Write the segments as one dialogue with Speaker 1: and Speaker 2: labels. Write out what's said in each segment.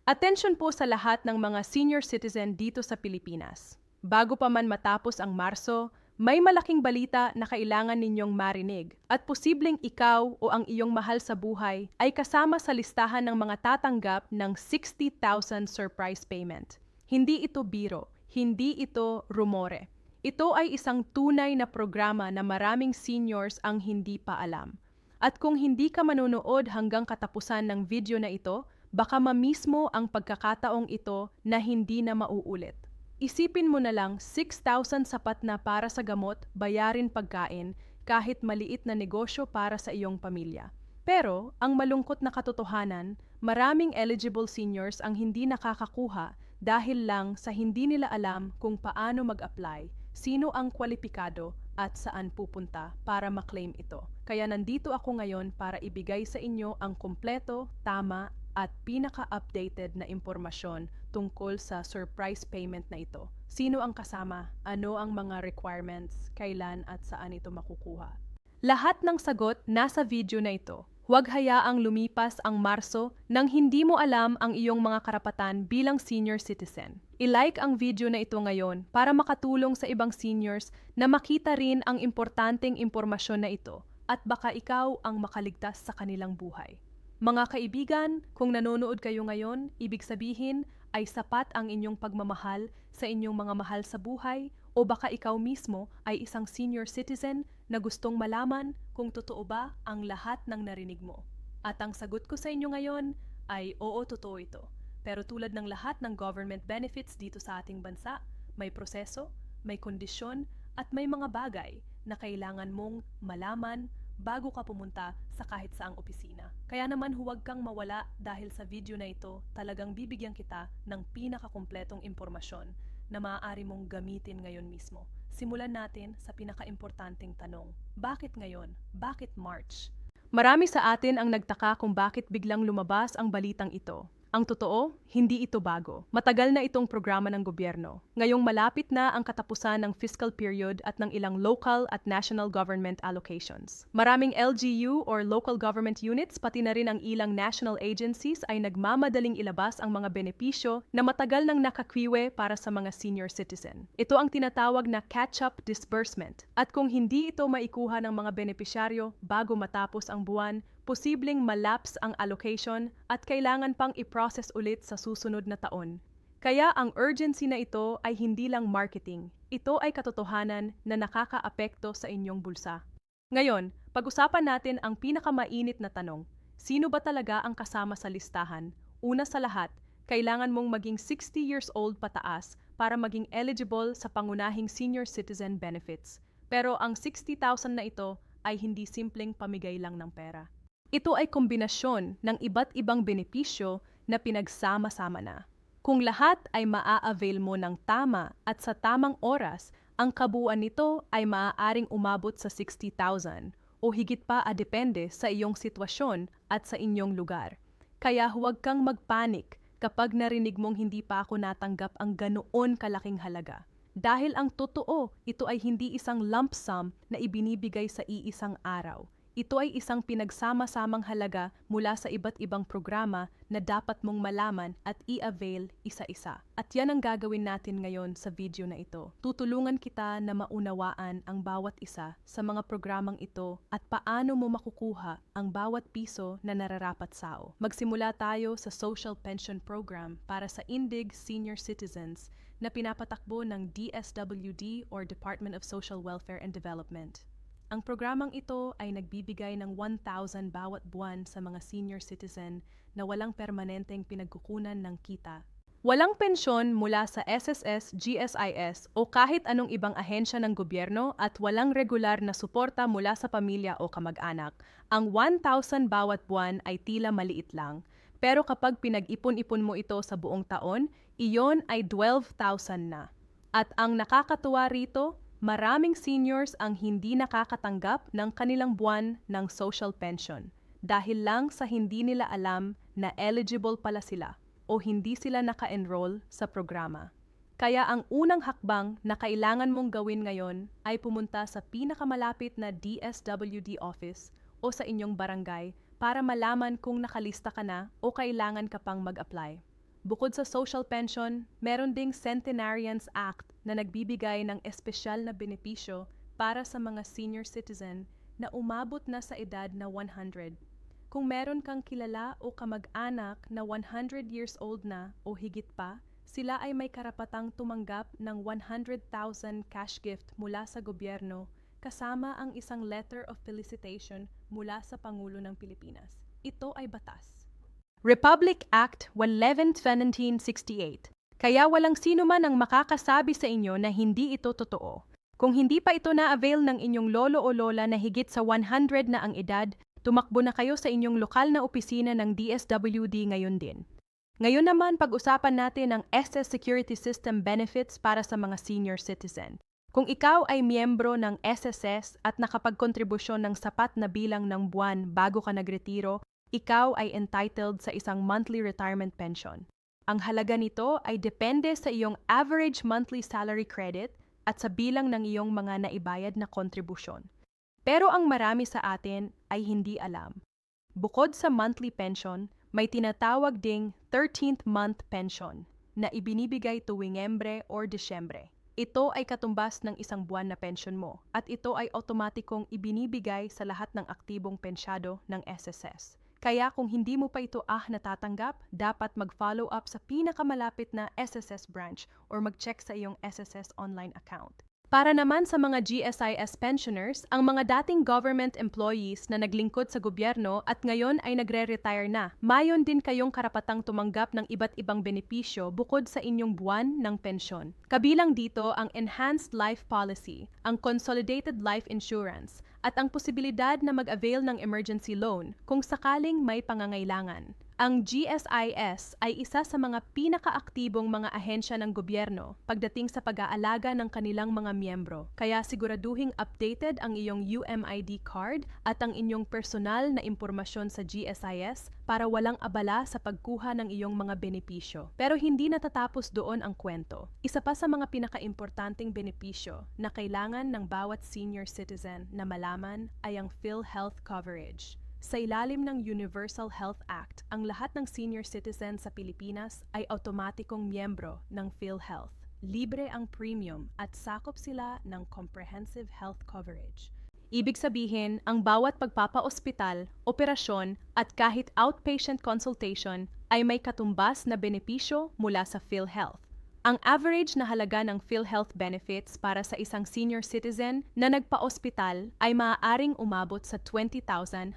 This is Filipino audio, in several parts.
Speaker 1: Atensyon po sa lahat ng mga senior citizen dito sa Pilipinas. Bago pa man matapos ang Marso, may malaking balita na kailangan ninyong marinig at posibleng ikaw o ang iyong mahal sa buhay ay kasama sa listahan ng mga tatanggap ng 60,000 surprise payment. Hindi ito biro, hindi ito rumore. Ito ay isang tunay na programa na maraming seniors ang hindi pa alam. At kung hindi ka manonood hanggang katapusan ng video na ito, baka mamismo ang pagkakataong ito na hindi na mauulit. Isipin mo na lang 6,000 sapat na para sa gamot, bayarin pagkain, kahit maliit na negosyo para sa iyong pamilya. Pero, ang malungkot na katotohanan, maraming eligible seniors ang hindi nakakakuha dahil lang sa hindi nila alam kung paano mag-apply, sino ang kwalipikado at saan pupunta para maklaim ito. Kaya nandito ako ngayon para ibigay sa inyo ang kumpleto, tama at pinaka-updated na impormasyon tungkol sa surprise payment na ito. Sino ang kasama? Ano ang mga requirements? Kailan at saan ito makukuha? Lahat ng sagot nasa video na ito. Huwag hayaang lumipas ang Marso nang hindi mo alam ang iyong mga karapatan bilang senior citizen. I-like ang video na ito ngayon para makatulong sa ibang seniors na makita rin ang importanteng impormasyon na ito at baka ikaw ang makaligtas sa kanilang buhay. Mga kaibigan, kung nanonood kayo ngayon, ibig sabihin ay sapat ang inyong pagmamahal sa inyong mga mahal sa buhay o baka ikaw mismo ay isang senior citizen na gustong malaman kung totoo ba ang lahat ng narinig mo. At ang sagot ko sa inyo ngayon ay oo, totoo ito. Pero tulad ng lahat ng government benefits dito sa ating bansa, may proseso, may kondisyon at may mga bagay na kailangan mong malaman bago ka pumunta sa kahit saang opisina. Kaya naman huwag kang mawala dahil sa video na ito talagang bibigyan kita ng pinakakumpletong impormasyon na maaari mong gamitin ngayon mismo. Simulan natin sa pinakaimportanteng tanong. Bakit ngayon? Bakit March? Marami sa atin ang nagtaka kung bakit biglang lumabas ang balitang ito. Ang totoo, hindi ito bago. Matagal na itong programa ng gobyerno. Ngayong malapit na ang katapusan ng fiscal period at ng ilang local at national government allocations. Maraming LGU or local government units pati na rin ang ilang national agencies ay nagmamadaling ilabas ang mga benepisyo na matagal nang nakakwiwe para sa mga senior citizen. Ito ang tinatawag na catch-up disbursement. At kung hindi ito maikuha ng mga benepisyaryo bago matapos ang buwan, posibleng malapse ang allocation at kailangan pang i-process ulit sa susunod na taon. Kaya ang urgency na ito ay hindi lang marketing. Ito ay katotohanan na nakakaapekto sa inyong bulsa. Ngayon, pag-usapan natin ang pinakamainit na tanong. Sino ba talaga ang kasama sa listahan? Una sa lahat, kailangan mong maging 60 years old pataas para maging eligible sa pangunahing senior citizen benefits. Pero ang 60,000 na ito ay hindi simpleng pamigay lang ng pera. Ito ay kombinasyon ng iba't ibang benepisyo na pinagsama-sama na. Kung lahat ay maa-avail mo ng tama at sa tamang oras, ang kabuuan nito ay maaaring umabot sa 60,000 o higit pa depende sa iyong sitwasyon at sa inyong lugar. Kaya huwag kang magpanik kapag narinig mong hindi pa ako natanggap ang ganoon kalaking halaga. Dahil ang totoo, ito ay hindi isang lump sum na ibinibigay sa iisang araw. Ito ay isang pinagsama-samang halaga mula sa iba't ibang programa na dapat mong malaman at i-avail isa-isa. At yan ang gagawin natin ngayon sa video na ito. Tutulungan kita na maunawaan ang bawat isa sa mga programang ito at paano mo makukuha ang bawat piso na nararapat sao. Magsimula tayo sa Social Pension Program para sa Indig Senior Citizens na pinapatakbo ng DSWD or Department of Social Welfare and Development. Ang programang ito ay nagbibigay ng 1,000 bawat buwan sa mga senior citizen na walang permanenteng pinagkukunan ng kita. Walang pensyon mula sa SSS, GSIS o kahit anong ibang ahensya ng gobyerno at walang regular na suporta mula sa pamilya o kamag-anak. Ang 1,000 bawat buwan ay tila maliit lang. Pero kapag pinag-ipon-ipon mo ito sa buong taon, iyon ay 12,000 na. At ang nakakatuwa rito, maraming seniors ang hindi nakakatanggap ng kanilang buwan ng social pension dahil lang sa hindi nila alam na eligible pala sila o hindi sila naka-enroll sa programa. Kaya ang unang hakbang na kailangan mong gawin ngayon ay pumunta sa pinakamalapit na DSWD office o sa inyong barangay para malaman kung nakalista ka na o kailangan ka pang mag-apply. Bukod sa social pension, meron ding Centenarians Act na nagbibigay ng espesyal na benepisyo para sa mga senior citizen na umabot na sa edad na 100. Kung meron kang kilala o kamag-anak na 100 years old na o higit pa, sila ay may karapatang tumanggap ng 100,000 cash gift mula sa gobyerno kasama ang isang letter of felicitation mula sa Pangulo ng Pilipinas. Ito ay batas. Republic Act 11, 1768. Kaya walang sino man ang makakasabi sa inyo na hindi ito totoo. Kung hindi pa ito na-avail ng inyong lolo o lola na higit sa 100 na ang edad, tumakbo na kayo sa inyong lokal na opisina ng DSWD ngayon din. Ngayon naman pag-usapan natin ang SS Security System benefits para sa mga senior citizen. Kung ikaw ay miyembro ng SSS at nakapagkontribusyon ng sapat na bilang ng buwan bago ka nagretiro, ikaw ay entitled sa isang monthly retirement pension. Ang halaga nito ay depende sa iyong average monthly salary credit at sa bilang ng iyong mga naibayad na kontribusyon. Pero ang marami sa atin ay hindi alam. Bukod sa monthly pension, may tinatawag ding 13th month pension na ibinibigay tuwing Nobyembre or Disyembre. Ito ay katumbas ng isang buwan na pensyon mo at ito ay otomatikong ibinibigay sa lahat ng aktibong pensyado ng SSS. Kaya kung hindi mo pa ito natatanggap, dapat mag-follow up sa pinakamalapit na SSS branch or mag-check sa iyong SSS online account. Para naman sa mga GSIS pensioners, ang mga dating government employees na naglingkod sa gobyerno at ngayon ay nagre-retire na, mayon din kayong karapatang tumanggap ng iba't ibang benepisyo bukod sa inyong buwan ng pensyon. Kabilang dito ang Enhanced Life Policy, ang Consolidated Life Insurance, at ang posibilidad na mag-avail ng emergency loan kung sakaling may pangangailangan. Ang GSIS ay isa sa mga pinakaaktibong mga ahensya ng gobyerno pagdating sa pag-aalaga ng kanilang mga miyembro. Kaya siguraduhing updated ang iyong UMID card at ang inyong personal na impormasyon sa GSIS para walang abala sa pagkuha ng iyong mga benepisyo. Pero hindi natatapos doon ang kwento. Isa pa sa mga pinakaimportanteng benepisyo na kailangan ng bawat senior citizen na malaman ay ang PhilHealth coverage. Sa ilalim ng Universal Health Act, ang lahat ng senior citizen sa Pilipinas ay automatikong miyembro ng PhilHealth. Libre ang premium at sakop sila ng comprehensive health coverage. Ibig sabihin, ang bawat pagpapa-ospital, operasyon at kahit outpatient consultation ay may katumbas na benepisyo mula sa PhilHealth. Ang average na halaga ng PhilHealth benefits para sa isang senior citizen na nagpa-ospital ay maaaring umabot sa 20,000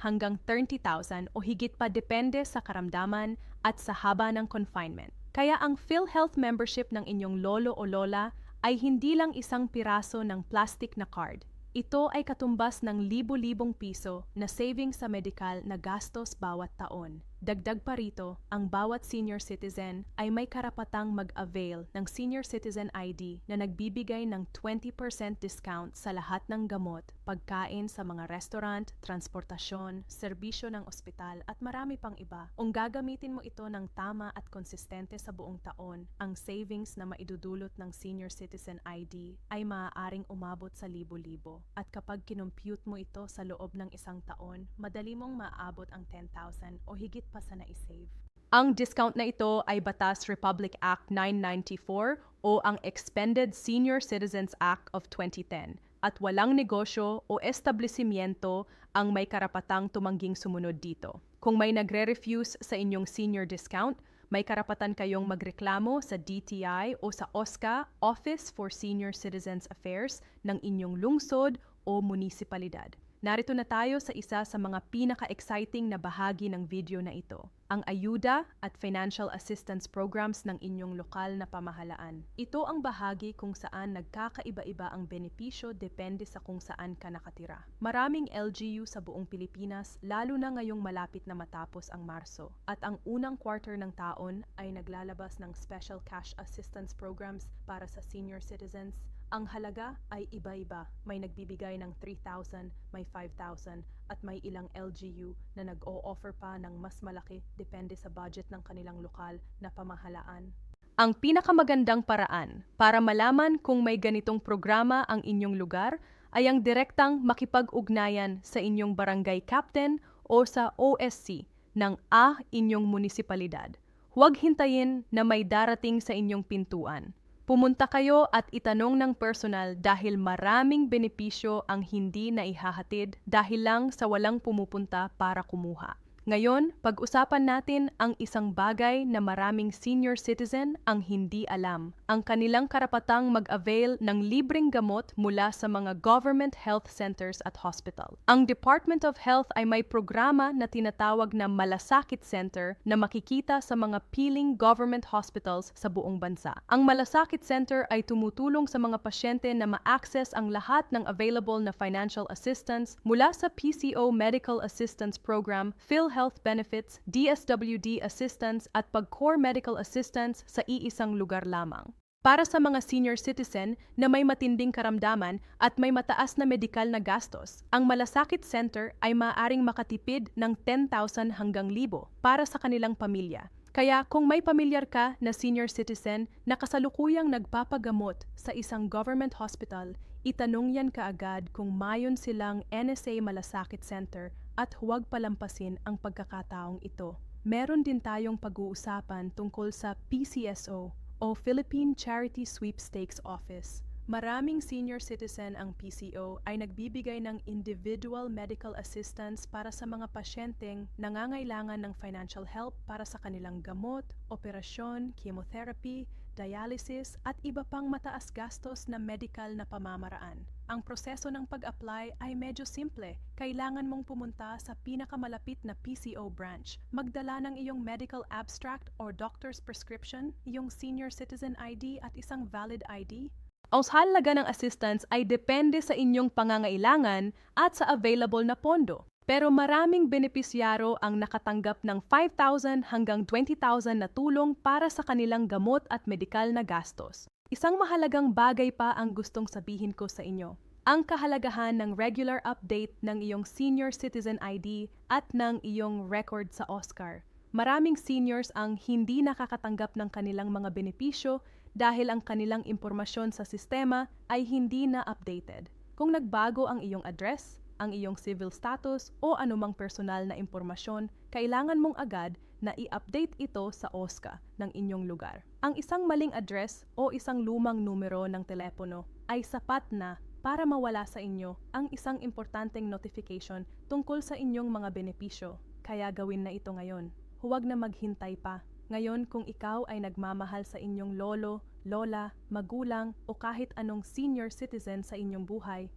Speaker 1: hanggang 30,000 o higit pa depende sa karamdaman at sa haba ng confinement. Kaya ang PhilHealth membership ng inyong lolo o lola ay hindi lang isang piraso ng plastic na card. Ito ay katumbas ng libo-libong piso na savings sa medikal na gastos bawat taon. Dagdag pa rito, ang bawat senior citizen ay may karapatang mag-avail ng Senior Citizen ID na nagbibigay ng 20% discount sa lahat ng gamot, pagkain sa mga restaurant, transportasyon, serbisyo ng ospital at marami pang iba. Kung gagamitin mo ito ng tama at konsistente sa buong taon, ang savings na maidudulot ng Senior Citizen ID ay maaaring umabot sa libo-libo. At kapag kinompute mo ito sa loob ng isang taon, madali mong maaabot ang 10,000 o higit pa sa na-save. Ang discount na ito ay Batas Republic Act 994 o ang Expanded Senior Citizens Act of 2010 at walang negosyo o establishmento ang may karapatang tumangging sumunod dito. Kung may nagre-refuse sa inyong senior discount, may karapatan kayong magreklamo sa DTI o sa OSCA, Office for Senior Citizens Affairs ng inyong lungsod o munisipalidad. Narito na tayo sa isa sa mga pinaka-exciting na bahagi ng video na ito, ang ayuda at financial assistance programs ng inyong lokal na pamahalaan. Ito ang bahagi kung saan nagkakaiba-iba ang benepisyo depende sa kung saan ka nakatira. Maraming LGU sa buong Pilipinas, lalo na ngayong malapit na matapos ang Marso, at ang unang quarter ng taon ay naglalabas ng special cash assistance programs para sa senior citizens. Ang halaga ay iba-iba. May nagbibigay ng 3,000, may 5,000, at may ilang LGU na nag-o-offer pa ng mas malaki depende sa budget ng kanilang lokal na pamahalaan. Ang pinakamagandang paraan para malaman kung may ganitong programa ang inyong lugar ay ang direktang makipag-ugnayan sa inyong barangay captain o sa OSC ng inyong munisipalidad. Huwag hintayin na may darating sa inyong pintuan. Pumunta kayo at itanong ng personal dahil maraming benepisyo ang hindi na ihahatid dahil lang sa walang pumupunta para kumuha. Ngayon, pag-usapan natin ang isang bagay na maraming senior citizen ang hindi alam, ang kanilang karapatang mag-avail ng libreng gamot mula sa mga government health centers at hospital. Ang Department of Health ay may programa na tinatawag na Malasakit Center na makikita sa mga piling government hospitals sa buong bansa. Ang Malasakit Center ay tumutulong sa mga pasyente na ma-access ang lahat ng available na financial assistance mula sa PCO Medical Assistance Program, PhilHealth Benefits, DSWD Assistance at Pag-Core Medical Assistance sa iisang lugar lamang. Para sa mga senior citizen na may matinding karamdaman at may mataas na medikal na gastos, ang Malasakit Center ay maaaring makatipid ng 10,000 hanggang 1,000 para sa kanilang pamilya. Kaya kung may pamilyar ka na senior citizen na kasalukuyang nagpapagamot sa isang government hospital, itanong yan kaagad kung mayon silang NSA Malasakit Center at huwag palampasin ang pagkakataong ito. Meron din tayong pag-uusapan tungkol sa PCSO o Philippine Charity Sweepstakes Office. Maraming senior citizen ang PCO ay nagbibigay ng individual medical assistance para sa mga pasyenteng nangangailangan ng financial help para sa kanilang gamot, operasyon, chemotherapy, dialysis at iba pang mataas gastos na medical na pamamaraan. Ang proseso ng pag-apply ay medyo simple. Kailangan mong pumunta sa pinakamalapit na PCO branch, magdala ng iyong medical abstract or doctor's prescription, iyong senior citizen ID at isang valid ID. Ang halaga ng assistance ay depende sa inyong pangangailangan at sa available na pondo. Pero maraming benepisyaro ang nakatanggap ng 5,000 hanggang 20,000 na tulong para sa kanilang gamot at medikal na gastos. Isang mahalagang bagay pa ang gustong sabihin ko sa inyo. Ang kahalagahan ng regular update ng iyong senior citizen ID at ng iyong record sa OSCAR. Maraming seniors ang hindi nakakatanggap ng kanilang mga benepisyo dahil ang kanilang impormasyon sa sistema ay hindi na updated. Kung nagbago ang iyong address, ang iyong civil status o anumang personal na impormasyon, kailangan mong agad na i-update ito sa OSCA ng inyong lugar. Ang isang maling address o isang lumang numero ng telepono ay sapat na para mawala sa inyo ang isang importanteng notification tungkol sa inyong mga benepisyo. Kaya gawin na ito ngayon. Huwag na maghintay pa. Ngayon kung ikaw ay nagmamahal sa inyong lolo, lola, magulang o kahit anong senior citizen sa inyong buhay,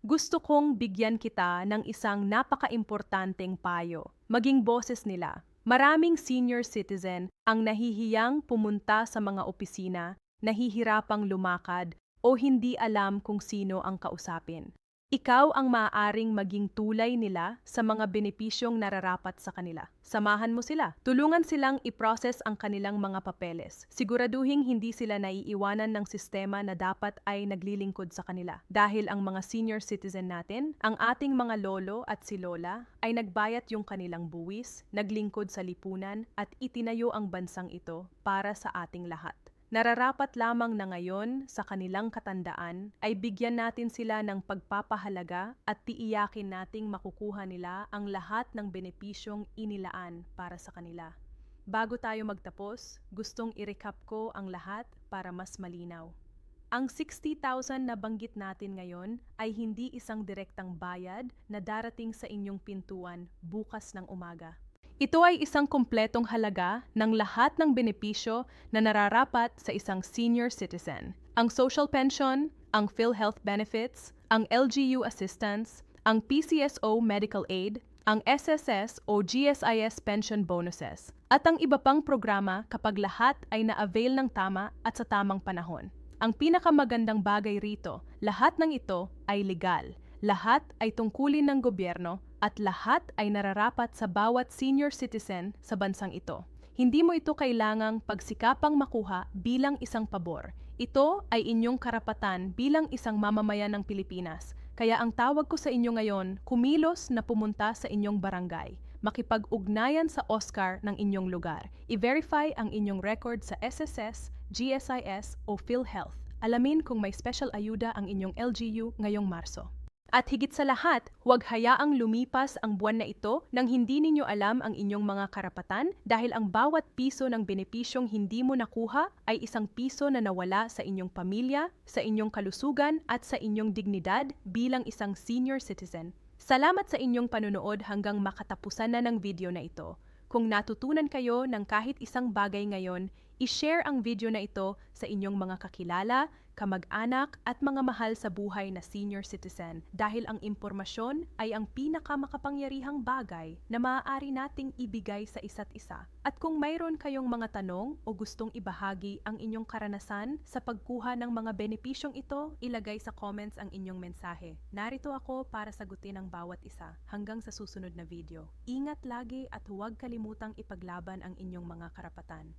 Speaker 1: gusto kong bigyan kita ng isang napaka-importanteng payo. Maging boses nila. Maraming senior citizen ang nahihiyang pumunta sa mga opisina, nahihirapang lumakad o hindi alam kung sino ang kausapin. Ikaw ang maaaring maging tulay nila sa mga benepisyong nararapat sa kanila. Samahan mo sila. Tulungan silang i-process ang kanilang mga papeles. Siguraduhin hindi sila naiiwanan ng sistema na dapat ay naglilingkod sa kanila. Dahil ang mga senior citizen natin, ang ating mga lolo at si lola, ay nagbayat yung kanilang buwis, naglingkod sa lipunan at itinayo ang bansang ito para sa ating lahat. Nararapat lamang na ngayon sa kanilang katandaan ay bigyan natin sila ng pagpapahalaga at tiiyakin nating makukuha nila ang lahat ng benepisyong inilaan para sa kanila. Bago tayo magtapos, gustong i-recap ko ang lahat para mas malinaw. Ang 60,000 na banggit natin ngayon ay hindi isang direktang bayad na darating sa inyong pintuan bukas ng umaga. Ito ay isang kumpletong halaga ng lahat ng benepisyo na nararapat sa isang senior citizen. Ang social pension, ang PhilHealth benefits, ang LGU assistance, ang PCSO medical aid, ang SSS o GSIS pension bonuses, at ang iba pang programa kapag lahat ay na-avail ng tama at sa tamang panahon. Ang pinakamagandang bagay rito, lahat ng ito ay legal. Lahat ay tungkulin ng gobyerno at lahat ay nararapat sa bawat senior citizen sa bansang ito. Hindi mo ito kailangang pagsikapang makuha bilang isang pabor. Ito ay inyong karapatan bilang isang mamamayan ng Pilipinas. Kaya ang tawag ko sa inyo ngayon, kumilos na pumunta sa inyong barangay. Makipag-ugnayan sa OSCAR ng inyong lugar. I-verify ang inyong record sa SSS, GSIS o PhilHealth. Alamin kung may special ayuda ang inyong LGU ngayong Marso. At higit sa lahat, huwag hayaang lumipas ang buwan na ito nang hindi ninyo alam ang inyong mga karapatan dahil ang bawat piso ng benepisyong hindi mo nakuha ay isang piso na nawala sa inyong pamilya, sa inyong kalusugan at sa inyong dignidad bilang isang senior citizen. Salamat sa inyong panunood hanggang makatapusan na ng video na ito. Kung natutunan kayo ng kahit isang bagay ngayon, i-share ang video na ito sa inyong mga kakilala, kamag-anak at mga mahal sa buhay na senior citizen dahil ang impormasyon ay ang pinakamakapangyarihang bagay na maaari nating ibigay sa isa't isa. At kung mayroon kayong mga tanong o gustong ibahagi ang inyong karanasan sa pagkuha ng mga benepisyong ito, ilagay sa comments ang inyong mensahe. Narito ako para sagutin ang bawat isa. Hanggang sa susunod na video. Ingat lagi at huwag kalimutang ipaglaban ang inyong mga karapatan.